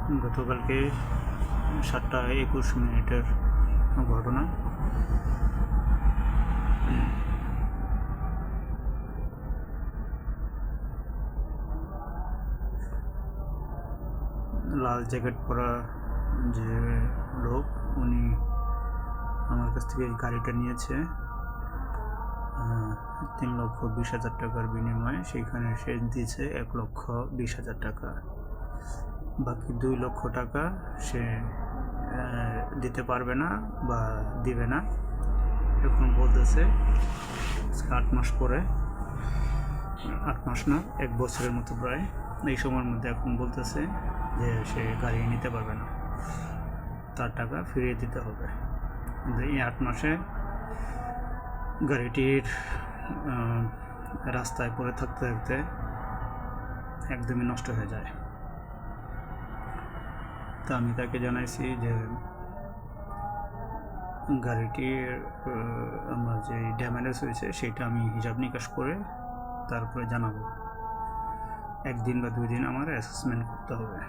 গতকালকে 7:21 ঘটনা। লাল জ্যাকেট পরা যে লোক, উনি আমার কাছ থেকে গাড়িটা নিয়েছে 3,20,000 টাকার বিনিময়ে। সেইখানে সে দিয়েছে 1,20,000 টাকা। বাকি 2 লক্ষ টাকা সে দিতে পারবে না বা দিবে না। এখন বলতেছে 8 মাস পরে, 8 মাস না, 1 বছরের মতো প্রায় এই সময়ের মধ্যে এখন বলতেছে যে সে গাড়ি নিতে পারবে না, তার টাকা ফিরিয়ে দিতে হবে। কিন্তু এই 8 মাসে গাড়িটির রাস্তায় পড়ে থাকতে থাকতে একদমই নষ্ট হয়ে যায়। তা আমি তাকে জানাইছি যে গাড়িটির আমার যে ড্যামেজ হয়েছে সেটা আমি হিসাব নিকাশ করে তারপরে জানাবো। 1 দিন বা 2 দিন আমার অ্যাসেসমেন্ট করতে হবে।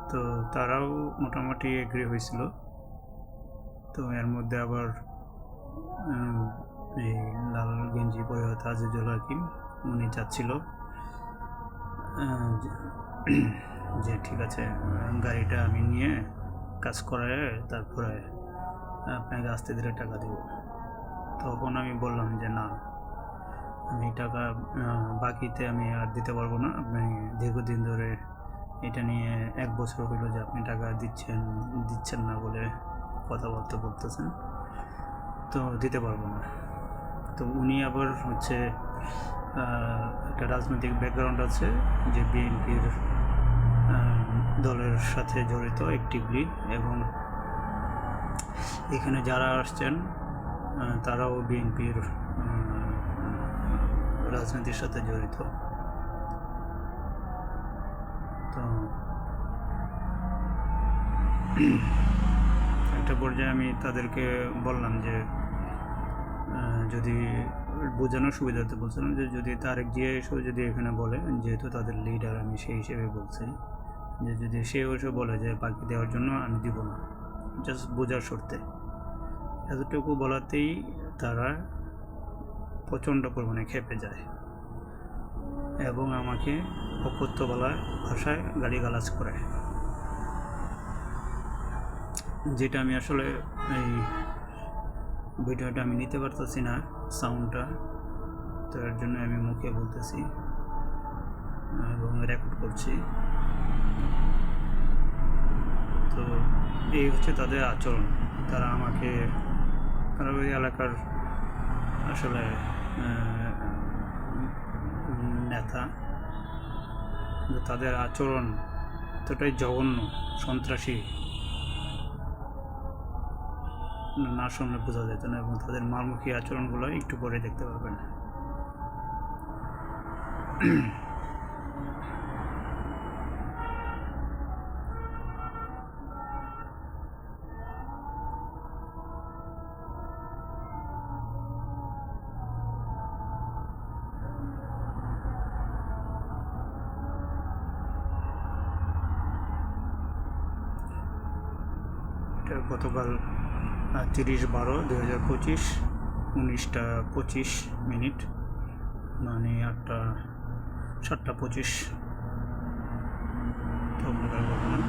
তো তারাও মোটামুটি এগ্রি হয়েছিল। তো এর মধ্যে আবার এই লাল গেঞ্জি পরে তাজিজুল হাকিম উনি চাচ্ছিল যে ঠিক আছে, গাড়িটা আমি নিয়ে কাজ করায় তারপরে আপনাকে আস্তে ধীরে টাকা দেব। তখন আমি বললাম যে না, আমি টাকা বাকিতে আমি আর দিতে পারবো না। আপনি দীর্ঘদিন ধরে এটা নিয়ে 1 বছর হলো যে আপনি টাকা দিচ্ছেন না বলে কথাবার্তা বলতেছেন, তো দিতে পারবো না। তো উনি আবার হচ্ছে একটা রাজনৈতিক ব্যাকগ্রাউন্ড আছে, যে বিএনপির দলের সাথে জড়িত অ্যাক্টিভলি, এবং এখানে যারা আসছেন তারাও বিএনপির রাজনীতির সাথে জড়িত। তো একটা পর্যায়ে আমি তাদেরকে বললাম যে যদি বোঝানোর সুবিধাতে বলছিলাম যে যদি তারেক জিয়া এসেও যদি এখানে বলে, যেহেতু তাদের লিডার আমি সেই হিসেবে বলছি, যে যদি সে এসে বলে যে বাকি দেওয়ার জন্য আমি দিব না, জাস্ট বোঝার শর্তে, এতটুকু বলাতেই তারা প্রচণ্ড পরিমাণে ক্ষেপে যায় এবং আমাকে অকথ্য ভাষায় গালিগালাজ করে, যেটা আমি আসলে এই ভিডিওটা আমি নিতে পারতেছি না সাউন্ডটা, তো এর জন্য আমি মুখে বলতেছি এবং রেকর্ড করছি। তো এই হচ্ছে তাদের আচরণ। তারা ওই এলাকার আসলে নেতা, কিন্তু তাদের আচরণ এতটাই জঘন্য, সন্ত্রাসী, না শুনলে বোঝা যেত না। এবং তাদের মারমুখী আচরণগুলো একটু পরে দেখতে পারবেন। এটা গতকাল 30/12/2025 19:25, মানে 7:25 তখনকার ঘটনা।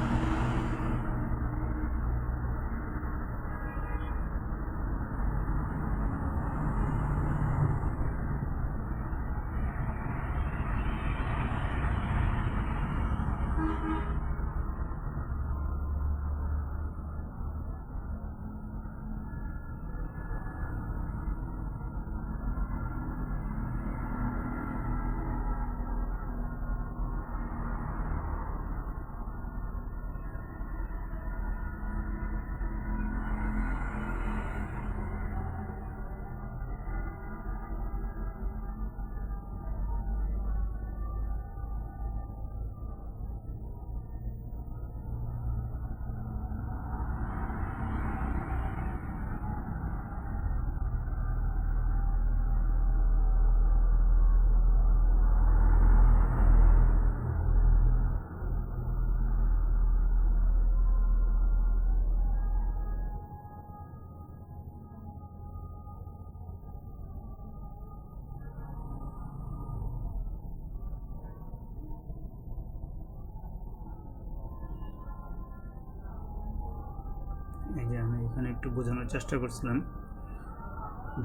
এই যে আমি এখানে একটু বোঝানোর চেষ্টা করছিলাম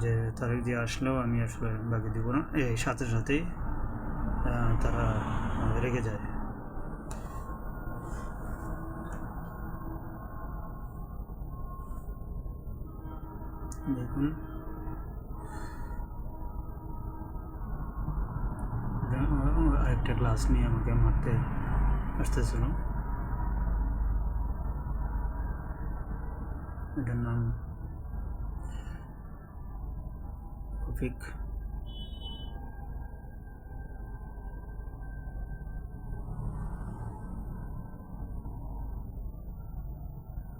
যে তারিখ দিয়ে আসলেও আমি আসলে বাকি দিব না, এই সাথে সাথেই তারা রেগে যায়। দেখুন আরেকটা ক্লাস নিয়ে আমাকে মারতে আসতেছিল, এটার নাম রফিক।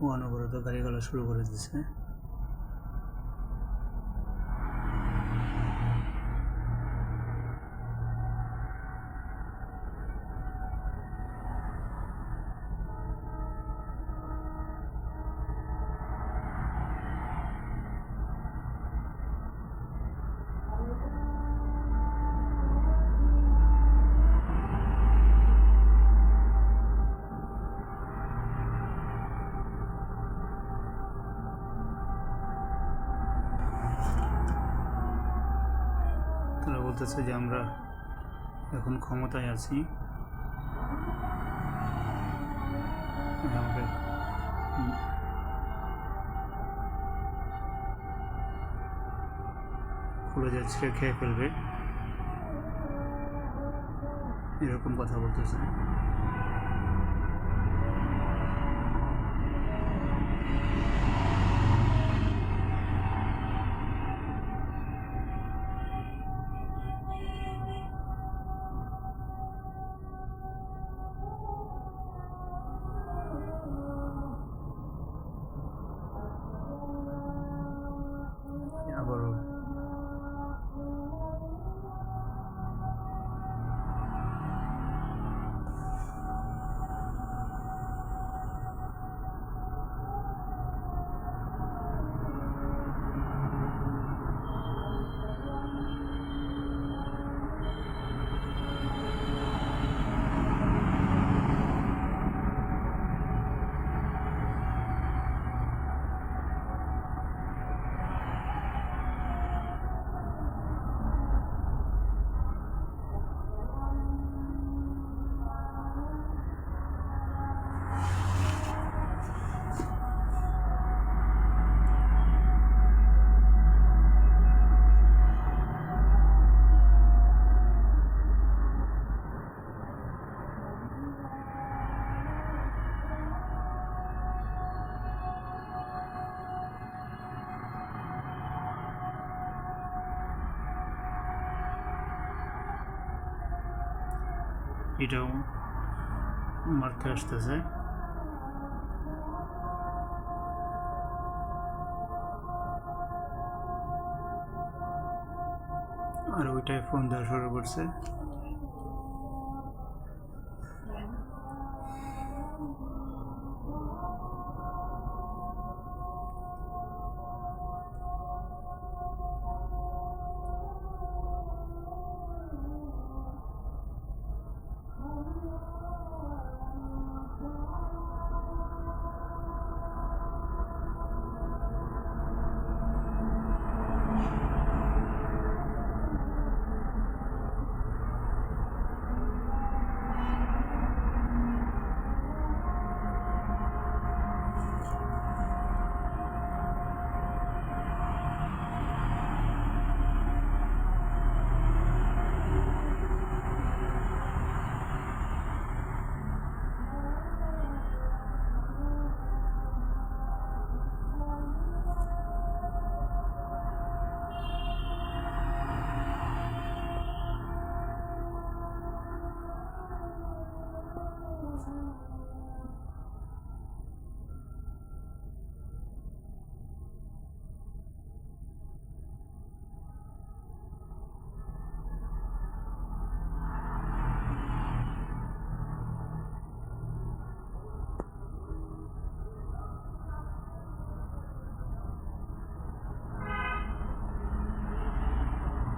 ও অনবরত গাড়িগুলো শুরু করে দিছে। তারা বলতেছে যে আমরা এখন ক্ষমতায় আছি, আমাকে খুলে যাচ্ছে, খেয়ে ফেলবে, এরকম কথা বলতেছে। আবারও এটাও মারতে আসতেছে। আর ওইটাই ফোন দেওয়া শুরু করছে।